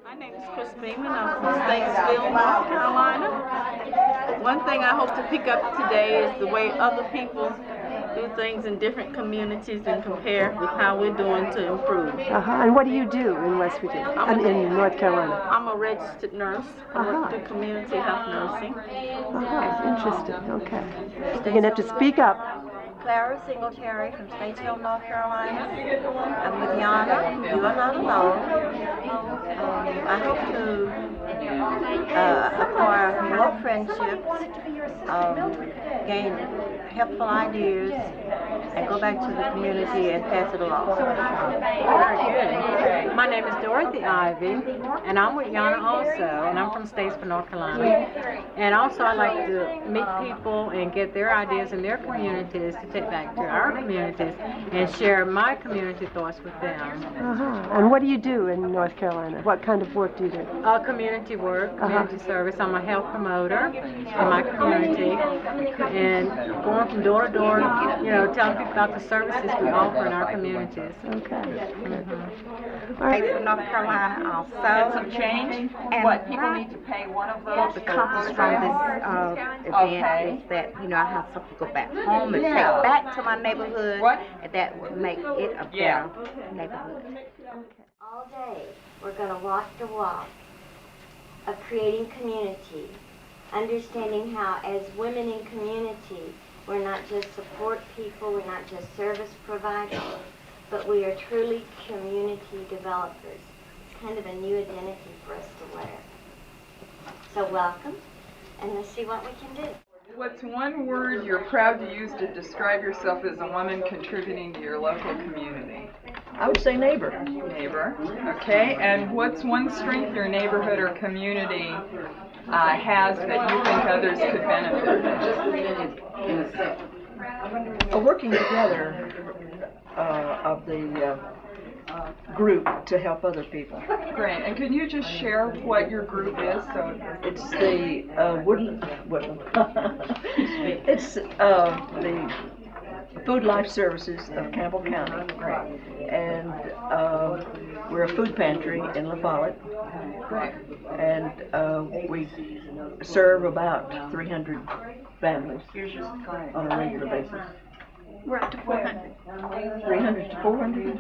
My name is Chris Beeman. I'm from Statesville, North Carolina. One thing I hope to pick up today is the way other people do things in different communities and compare with how we're doing to improve. And what do you do in West Virginia? In North Carolina? I'm a registered nurse. I work through community health nursing. Interesting. Okay. You're going to have to speak up. Clara Singletary from Statesville, North Carolina. I'm with Yana. You are not alone. I hope to acquire more friendships, gain helpful ideas, and go back to the community and pass it along. Very good. My name is Dorothy Ivy, and I'm with Yana also, and I'm from Statesville, North Carolina. And also I like to meet people and get their ideas in their communities to take back to our communities and share my community thoughts with them. And what do you do in North Carolina? What kind of work do you do? Community work, community service. I'm a health promoter in my community, and going from door to door, telling people about the services we offer in our communities. Okay. From North Carolina also. And some change? And what, people need to pay one of those? The compass from this event is that, I have something to go back home and take back to my neighborhood. And that would make it a better neighborhood. All day, we're going to walk the walk of creating community, understanding how, as women in community, we're not just support people, we're not just service providers, but we are truly community developers. It's kind of a new identity for us to wear. So welcome, and let's see what we can do. What's one word you're proud to use to describe yourself as a woman contributing to your local community? I would say neighbor. Neighbor. Okay. And what's one strength your neighborhood or community has that you think others could benefit A working together of the group to help other people. Great. And can you just share what your group is? So it's the Woodland. It's the Food Life Services of Campbell County. Right. And we're a food pantry in La Follette. Great. And we serve about 300 families on a regular basis. We're up to 400. 300 to 400?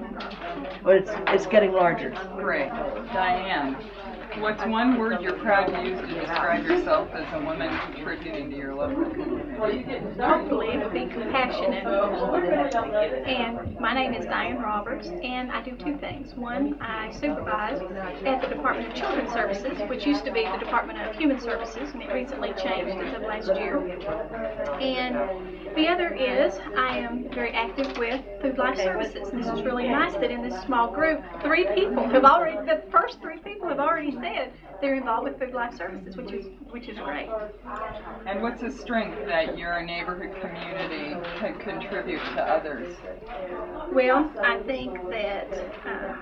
Well, it's getting larger. Great. Diane, what's one word you're proud to use to describe yourself as a woman contributing to your local community? Hopefully it would be compassionate. And my name is Diane Roberts, and I do two things. One, I supervise at the Department of Children's Services, which used to be the Department of Human Services, and it recently changed as of last year. And the other is I am very active with Food Life Services. This is really nice that in this small group, the first three people have already said they're involved with Food Life Services, which is great. And what's a strength that your neighborhood community can contribute to others? Well, I think that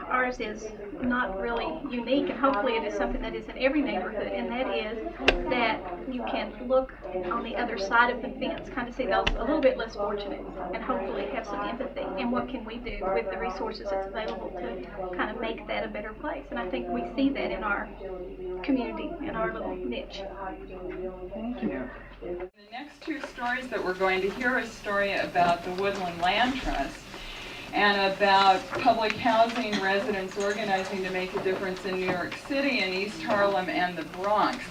ours is not really unique, and hopefully it is something that is in every neighborhood, and that is that you can look on the other side of the fence, kind of see those a little bit less fortunate, and hopefully have some empathy. And what can we do with the resources that's available to kind of make that a better place? And I think we see that in our community, in our little niche. Thank you. The next two stories that we're going to hear is a story about the Woodland Land Trust and about public housing residents organizing to make a difference in New York City and East Harlem and the Bronx.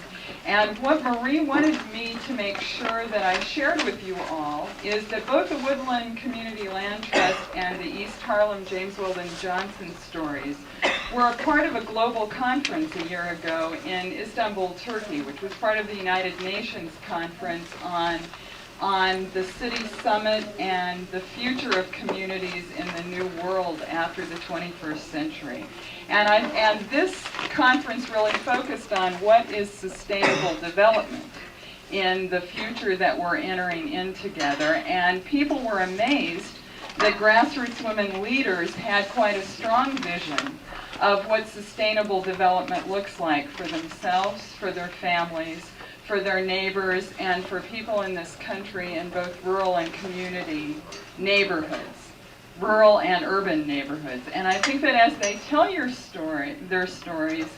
And what Marie wanted me to make sure that I shared with you all is that both the Woodland Community Land Trust and the East Harlem James Weldon Johnson stories were a part of a global conference a year ago in Istanbul, Turkey, which was part of the United Nations conference on the city summit and the future of communities in the new world after the 21st century. And this conference really focused on what is sustainable development in the future that we're entering in together. And people were amazed that grassroots women leaders had quite a strong vision of what sustainable development looks like for themselves, for their families, for their neighbors, and for people in this country in both rural and community neighborhoods, rural and urban neighborhoods. And I think that as they tell their stories,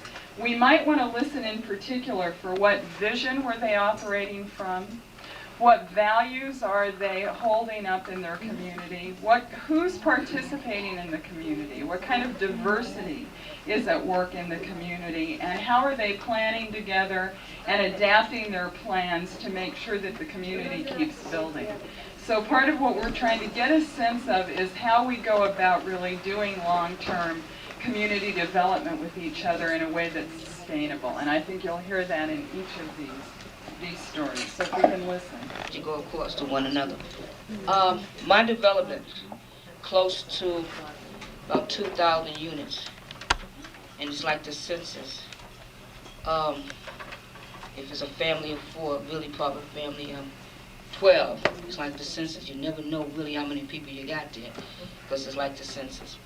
We might want to listen in particular for what vision were they operating from, what values are they holding up in their community, who's participating in the community, what kind of diversity is at work in the community, and how are they planning together and adapting their plans to make sure that the community keeps building. So part of what we're trying to get a sense of is how we go about really doing long-term community development with each other in a way that's sustainable. And I think you'll hear that in each of these stories. So if we can listen. To go across to one another. My development, close to about 2,000 units. And it's like the census. If it's a family of 4, really probably a family of 12. It's like the census. You never know really how many people you got there, because it's like the census.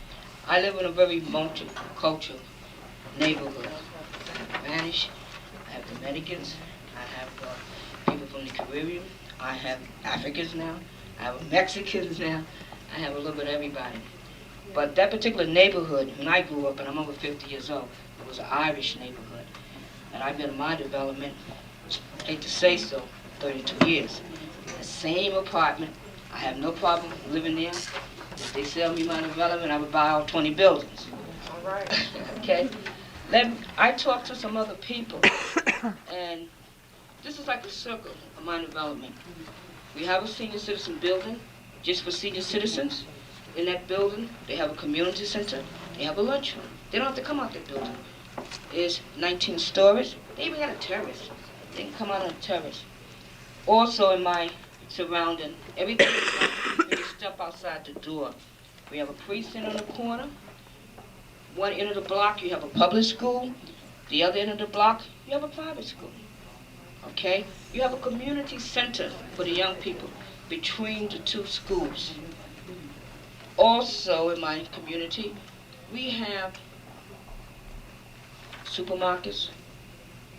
I live in a very multicultural neighborhood. I have Spanish, I have Dominicans, I have people from the Caribbean, I have Africans now, I have Mexicans now, I have a little bit of everybody. But that particular neighborhood, when I grew up, and I'm over 50 years old, it was an Irish neighborhood. And I've been in my development, I hate to say so, 32 years. The same apartment, I have no problem living there. If they sell me my development, I would buy all 20 buildings. All right. Okay? I talked to some other people, and this is like a circle of my development. We have a senior citizen building just for senior citizens. In that building, they have a community center, they have a lunchroom. They don't have to come out that building. It's 19 stories. They even got a terrace. They can come out on a terrace. Also in my surrounding, everything is like when you step outside the door. We have a precinct on the corner. One end of the block, you have a public school. The other end of the block, you have a private school. Okay? You have a community center for the young people between the 2 schools. Also in my community, we have supermarkets,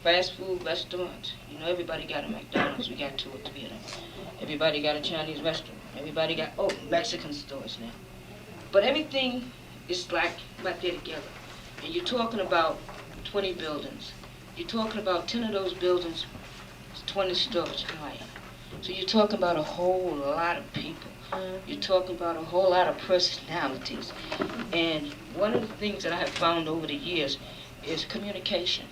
fast food restaurants. You know, everybody got a McDonald's. We got 2 or 3 of them. Everybody got a Chinese restaurant. Everybody got, Mexican stores now. But everything is like right there together. And you're talking about 20 buildings. You're talking about 10 of those buildings, 20 stories high. So you're talking about a whole lot of people. You're talking about a whole lot of personalities. And one of the things that I have found over the years is communication.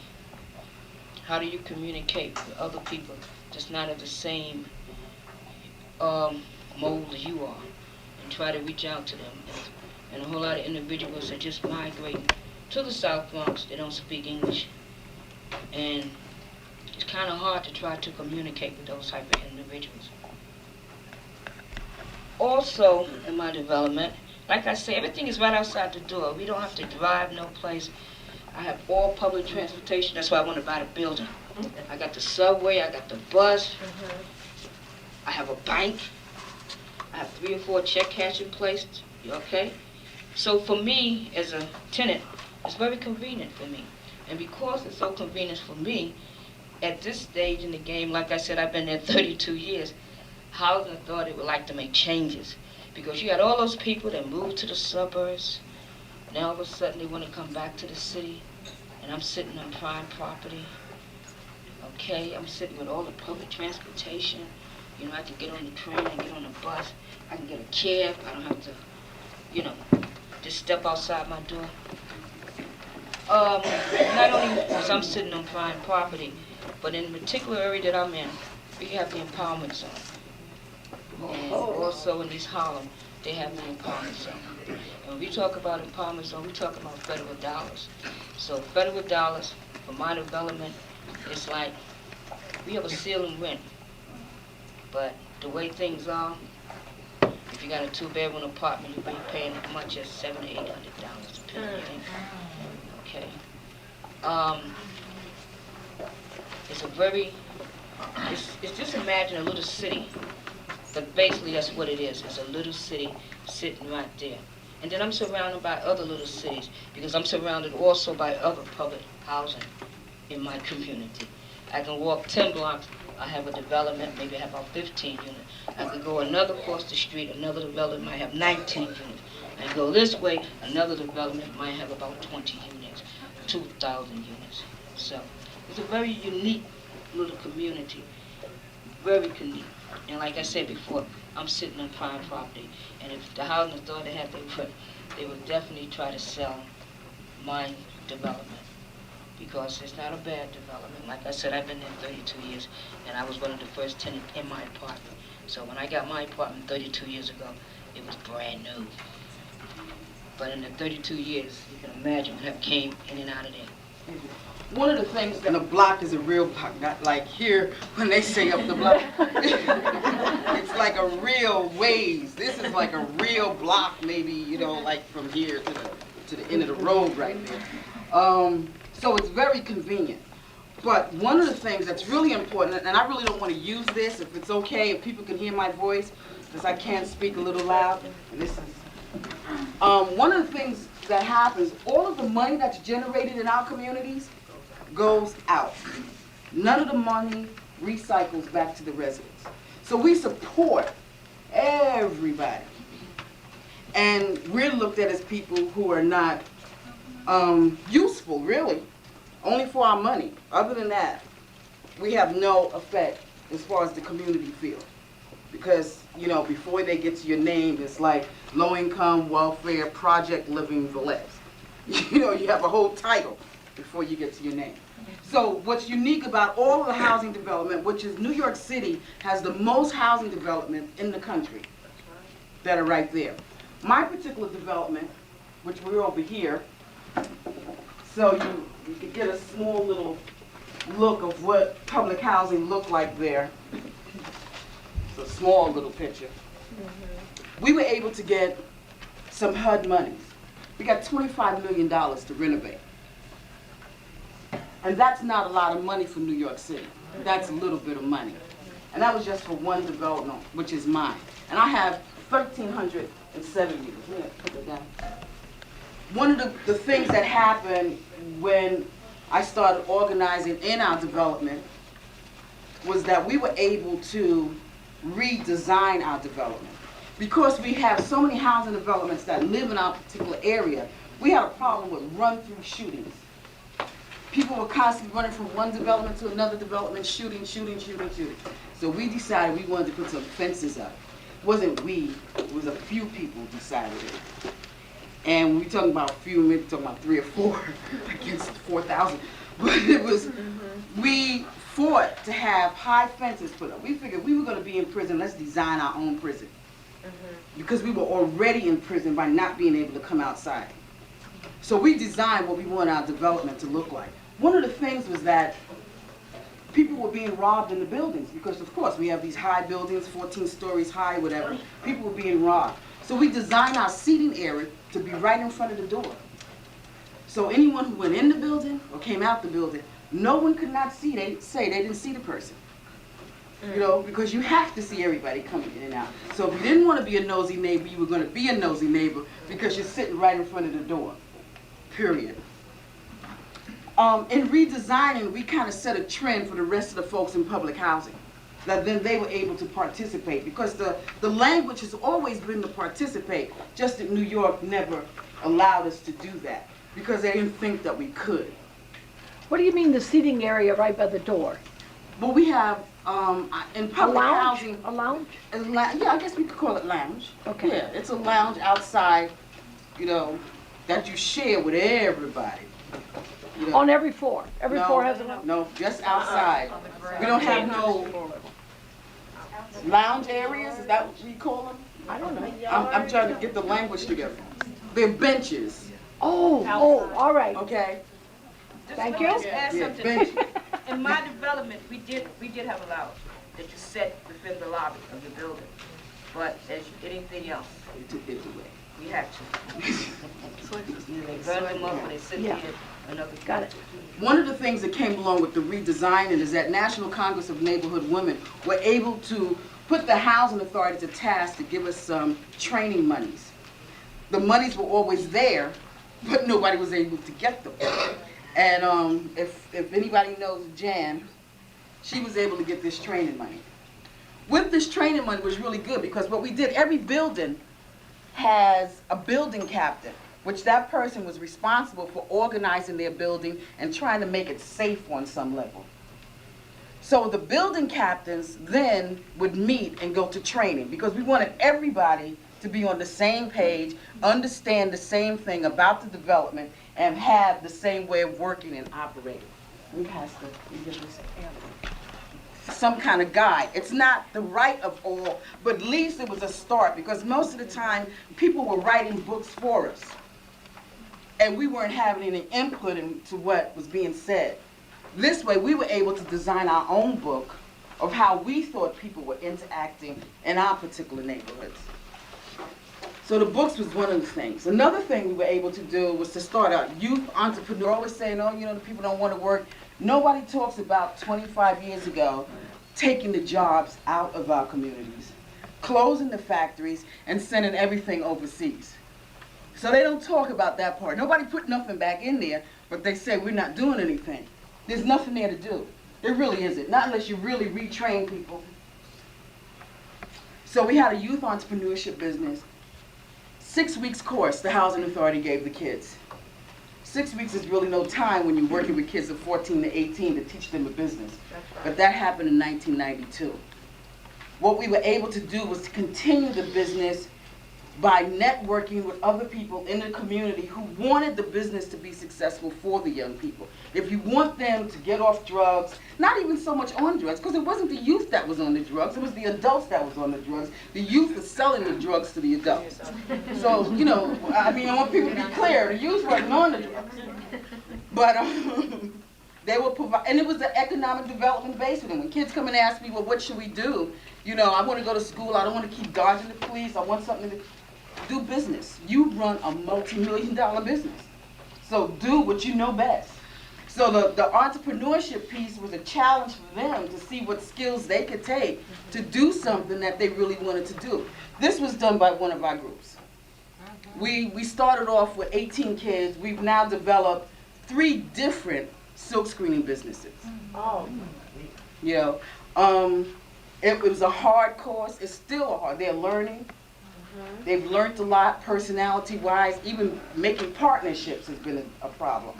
How do you communicate with other people that's not of the same mold as you are, and try to reach out to them? And a whole lot of individuals are just migrating to the South Bronx. They don't speak English. And it's kind of hard to try to communicate with those type of individuals. Also, in my development, like I say, everything is right outside the door. We don't have to drive no place. I have all public transportation. That's why I want to buy the building. I got the subway, I got the bus, I have a bank, I have 3 or 4 check cashing places. You okay? So for me, as a tenant, it's very convenient for me. And because it's so convenient for me, at this stage in the game, like I said, I've been there 32 years, Housing Authority would like to make changes. Because you got all those people that moved to the suburbs, now all of a sudden they want to come back to the city, and I'm sitting on prime property. Okay, I'm sitting with all the public transportation. You know, I can get on the train, I can get on the bus, I can get a cab, I don't have to, you know, just step outside my door. Not only because I'm sitting on prime property, but in the particular area that I'm in, we have the empowerment zone. And also in East Harlem, they have the empowerment zone. And when we talk about empowerment zone, we talk about federal dollars. So federal dollars for my development, it's like we have a ceiling rent. But the way things are, if you got a 2-bedroom apartment, you'll be paying as much as $700 to $800 depending on your income. Okay. It's a very, it's just imagine a little city, but basically that's what it is. It's a little city sitting right there. And then I'm surrounded by other little cities because I'm surrounded also by other public housing in my community. I can walk 10 blocks, I have a development, maybe I have about 15 units. I could go another across the street, another development might have 19 units. I go this way, another development might have about 20 units. 2,000 units. So it's a very unique little community, very unique. And like I said before, I'm sitting on prime property, and if the housing authority had their foot, they would definitely try to sell my development, because it's not a bad development. Like I said, I've been there 32 years, and I was one of the first tenants in my apartment. So when I got my apartment 32 years ago, it was brand new. But in the 32 years, you can imagine what have came in and out of there. One of the things in a block is a real block, not like here when they say up the block. It's like a real ways. This is like a real block, maybe, you know, like from here to the end of the road right there. So it's very convenient. But one of the things that's really important, and I really don't want to use this, if it's okay, if people can hear my voice, because I can't speak a little loud. And this is, one of the things that happens, all of the money that's generated in our communities goes out. None of the money recycles back to the residents. So we support everybody. And we're looked at as people who are not useful, really, only for our money. Other than that, we have no effect as far as the community feels. Because, you know, before they get to your name, it's like low-income, welfare, project living village. You know, you have a whole title before you get to your name. So what's unique about all of the housing development, which is New York City has the most housing development in the country that are right there. My particular development, which we're over here, so you can get a small little look of what public housing looked like there. It's a small little picture. We were able to get some HUD monies. We got $25 million to renovate. And that's not a lot of money for New York City. That's a little bit of money. And that was just for one development, which is mine. And I have 1,370 units. Put it down. One of the things that happened when I started organizing in our development was that we were able to redesign our development. Because we have so many housing developments that live in our particular area, we had a problem with run-through shootings. People were constantly running from one development to another development, shooting. So we decided we wanted to put some fences up. It wasn't we, it was a few people decided it. And when we're talking about a few, maybe talking about 3 or 4 against 4,000. But it was, we fought to have high fences put up. We figured we were going to be in prison, let's design our own prison. Because we were already in prison by not being able to come outside. So we designed what we want our development to look like. One of the things was that people were being robbed in the buildings because, of course, we have these high buildings, 14 stories high, whatever. People were being robbed. So we designed our seating area to be right in front of the door. So anyone who went in the building or came out the building, no one could not see, they didn't see the person. You know, because you have to see everybody coming in and out. So if you didn't want to be a nosy neighbor, you were going to be a nosy neighbor because you're sitting right in front of the door, period. In redesigning, we kind of set a trend for the rest of the folks in public housing, that then they were able to participate, because the language has always been to participate, just that New York never allowed us to do that, because they didn't think that we could. What do you mean the seating area right by the door? Well, we have, in public housing... A lounge? Yeah, I guess we could call it lounge. Okay. Yeah, it's a lounge outside, you know, that you share with everybody. You know. On every floor? Every floor has a lounge? No, just outside. We don't have no lounge areas, is that what we call them? I don't know. I'm trying to get the language together. They're benches. Oh, all right. Okay? Thank you. Just add Yeah, something. benches. In my development, we did have a lounge that you set within the lobby of the building. But as anything else, They took it away. we had to. They burn them up and they sit Yeah. here another. Got it. One of the things that came along with the redesigning is that National Congress of Neighborhood Women were able to put the Housing Authority to task to give us some training monies. The monies were always there, but nobody was able to get them. And if anybody knows Jan, she was able to get this training money. With this training money was really good because what we did, every building has a building captain which that person was responsible for organizing their building and trying to make it safe on some level. So the building captains then would meet and go to training because we wanted everybody to be on the same page, understand the same thing about the development, and have the same way of working and operating. Some kind of guide. It's not the right of all, but at least it was a start because most of the time people were writing books for us. And we weren't having any input into what was being said. This way we were able to design our own book of how we thought people were interacting in our particular neighborhoods. So the books was one of the things. Another thing we were able to do was to start a youth entrepreneur. Always saying, oh, you know, the people don't want to work. Nobody talks about 25 years ago taking the jobs out of our communities, closing the factories, and sending everything overseas. So they don't talk about that part. Nobody put nothing back in there, but they say we're not doing anything. There's nothing there to do. There really isn't, not unless you really retrain people. So we had a youth entrepreneurship business. 6 weeks course the Housing Authority gave the kids. 6 weeks is really no time when you're working with kids of 14 to 18 to teach them a business. But that happened in 1992. What we were able to do was to continue the business by networking with other people in the community who wanted the business to be successful for the young people. If you want them to get off drugs, not even so much on drugs, because it wasn't the youth that was on the drugs, it was the adults that was on the drugs. The youth was selling the drugs to the adults. So, you know, I mean, I want people to be clear, the youth wasn't on the drugs. But they were provide, and it was the economic development base for them. When kids come and ask me, well, what should we do? You know, I want to go to school, I don't want to keep dodging the police, I want something to do business. You run a multi-million-dollar business. So do what you know best. So the entrepreneurship piece was a challenge for them to see what skills they could take to do something that they really wanted to do. This was done by one of our groups. We started off with 18 kids. We've now developed 3 different silk screening businesses. Oh. You know, it was a hard course. It's still a hard. They're learning. They've learned a lot personality-wise. Even making partnerships has been a problem.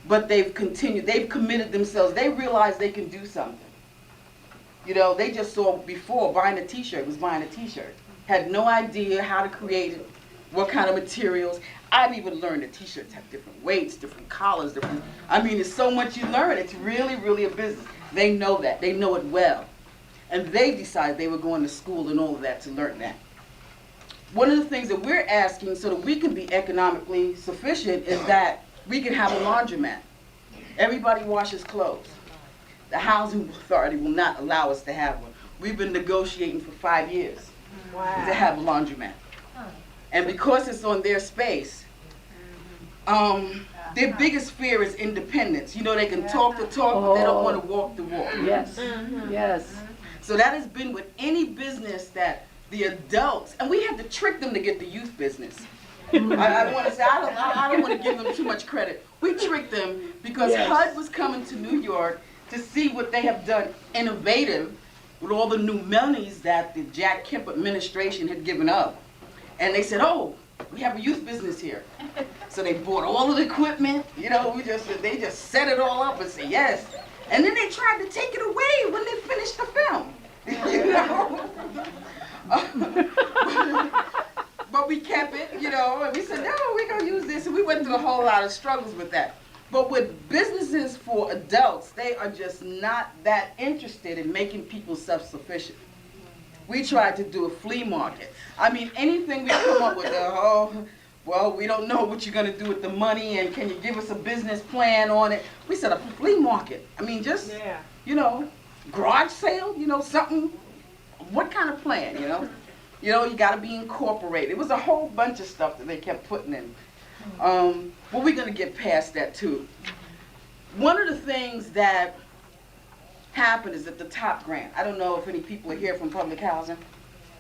But they've continued. They've committed themselves. They realize they can do something. You know, they just saw before buying a T-shirt was buying a T-shirt. Had no idea how to create it, what kind of materials. I've even learned that T-shirts have different weights, different collars, different. I mean, there's so much you learn. It's really, really a business. They know that. They know it well. And they decided they were going to school and all of that to learn that. One of the things that we're asking so that we can be economically sufficient is that we can have a laundromat. Everybody washes clothes. The Housing Authority will not allow us to have one. We've been negotiating for 5 years to have a laundromat. And because it's on their space, their biggest fear is independence. You know, they can talk the talk, but they don't want to walk the walk. Yes, yes. So that has been with any business that the adults, and we had to trick them to get the youth business. I want to say, I don't want to give them too much credit. We tricked them because HUD was coming to New York to see what they have done innovative with all the new monies that the Jack Kemp administration had given up. And they said, oh, we have a youth business here. So they bought all of the equipment, you know, they just set it all up and said yes. And then they tried to take it away when they finished the film. You know? But we kept it, you know, and we said, no, we're going to use this. And we went through a whole lot of struggles with that. But with businesses for adults, they are just not that interested in making people self-sufficient. We tried to do a flea market. I mean, anything we come up with, well, we don't know what you're going to do with the money, and can you give us a business plan on it? We said a flea market. I mean, just, you know, garage sale, you know, something. What kind of plan, you know? You know, you got to be incorporated. It was a whole bunch of stuff that they kept putting in. Well, we're going to get past that, too. One of the things that happened is that the TOP grant, I don't know if any people are here from public housing,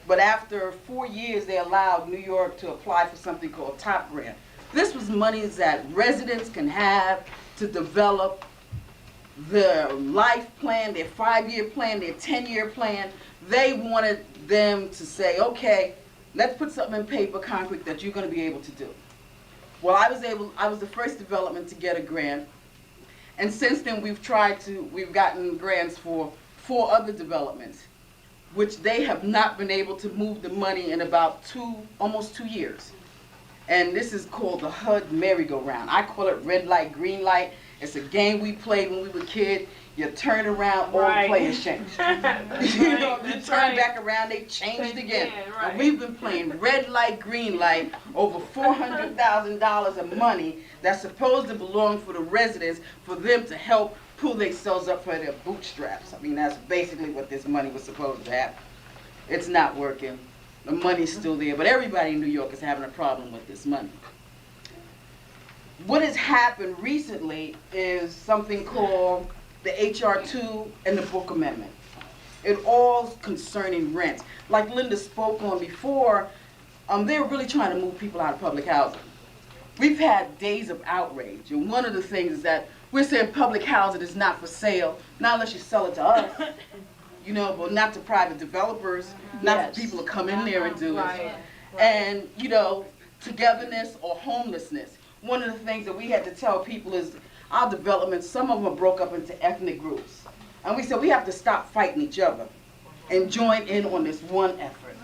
but after 4 years, they allowed New York to apply for something called TOP grant. This was monies that residents can have to develop their life plan, their 5-year plan, their 10-year plan. They wanted them to say, okay, let's put something in paper, concrete, that you're going to be able to do. Well, I was the first development to get a grant. And since then, we've gotten grants for 4 other developments, which they have not been able to move the money in about almost 2 years. And this is called the HUD merry-go-round. I call it red light, green light. It's a game we played when we were kids. You turn around, all the players change. You know, you turn back around, they changed again. And we've been playing red light, green light, over $400,000 of money that's supposed to belong for the residents, for them to help pull themselves up for their bootstraps. I mean, that's basically what this money was supposed to happen. It's not working. The money's still there, but everybody in New York is having a problem with this money. What has happened recently is something called the HR 2 and the Book Amendment. It all's concerning rent. Like Linda spoke on before, they're really trying to move people out of public housing. We've had days of outrage, and one of the things is that we're saying public housing is not for sale, not unless you sell it to us, you know, but not to private developers, not for people to come in there and do it. And, you know, togetherness or homelessness. One of the things that we had to tell people is our developments, some of them are broke up into ethnic groups. And we said we have to stop fighting each other and join in on this one effort.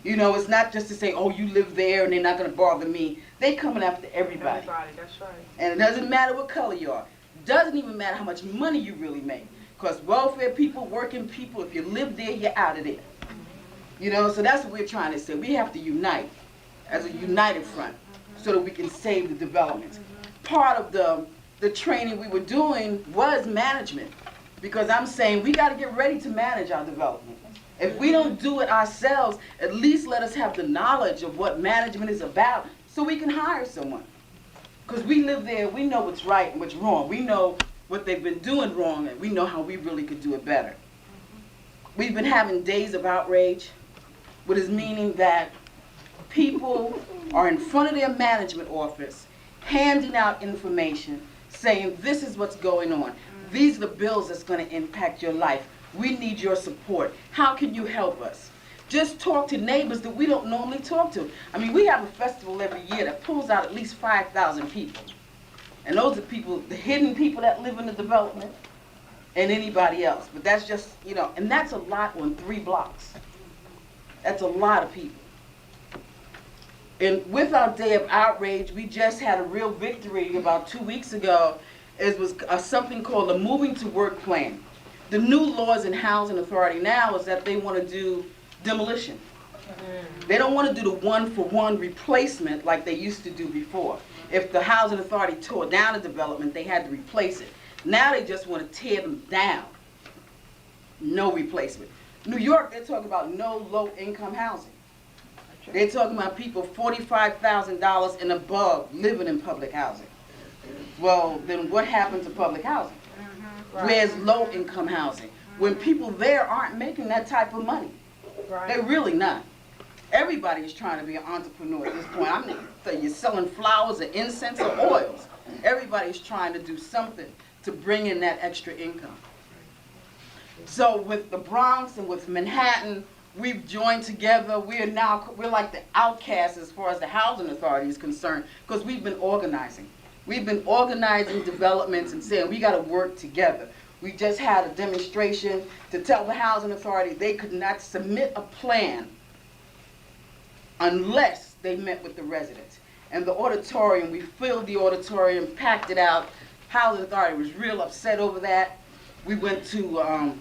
You know, it's not just to say, oh, you live there and they're not going to bother me. They coming after everybody. That's right. And it doesn't matter what color you are. It doesn't even matter how much money you really make. Because welfare people, working people, if you live there, you're out of there. You know, so that's what we're trying to say. We have to unite as a united front so that we can save the developments. Part of the training we were doing was management. Because I'm saying we got to get ready to manage our development. If we don't do it ourselves, at least let us have the knowledge of what management is about so we can hire someone. Because we live there, we know what's right and what's wrong. We know what they've been doing wrong, and we know how we really could do it better. We've been having days of outrage, which is meaning that people are in front of their management office handing out information saying this is what's going on. These are the bills that's going to impact your life. We need your support. How can you help us? Just talk to neighbors that we don't normally talk to. I mean, we have a festival every year that pulls out at least 5,000 people. And those are people, the hidden people that live in the development and anybody else. But that's just, you know, and that's a lot on 3 blocks. That's a lot of people. And with our day of outrage, we just had a real victory about 2 weeks ago. It was something called the Moving to Work Plan. The new laws in Housing Authority now is that they want to do demolition. They don't want to do the one-for-one replacement like they used to do before. If the Housing Authority tore down a development, they had to replace it. Now they just want to tear them down. No replacement. New York, they're talking about no low-income housing. They're talking about people $45,000 and above living in public housing. Well, then what happened to public housing? Where's low-income housing? When people there aren't making that type of money. They're really not. Everybody is trying to be an entrepreneur at this point. I mean, you're selling flowers or incense or oils. Everybody's trying to do something to bring in that extra income. So with the Bronx and with Manhattan, we've joined together. We're like the outcasts as far as the Housing Authority is concerned, because we've been organizing. We've been organizing developments and saying we got to work together. We just had a demonstration to tell the Housing Authority they could not submit a plan unless they met with the residents. And the auditorium, we filled the auditorium, packed it out. Housing Authority was real upset over that. We went to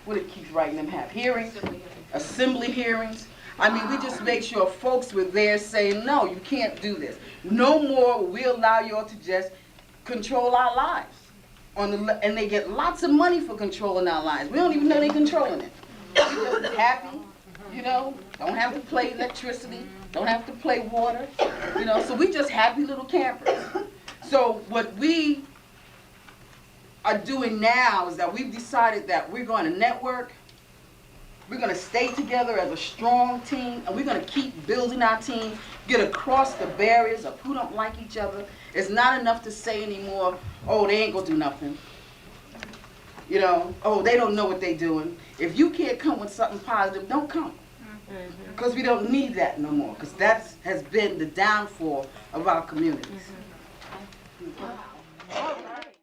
what did Keith write them have? Hearings, assembly hearings. I mean, we just make sure folks were there saying, no, you can't do this. No more will we allow you all to just control our lives. And they get lots of money for controlling our lives. We don't even know they're controlling it. We're just happy, you know, don't have to pay electricity, don't have to pay water, you know, so we just happy little campers. So what we are doing now is that we've decided that we're going to network. We're going to stay together as a strong team, and we're going to keep building our team, get across the barriers of who don't like each other. It's not enough to say anymore, oh, they ain't going to do nothing. You know, oh, they don't know what they're doing. If you can't come with something positive, don't come. Because we don't need that no more, because that has been the downfall of our communities.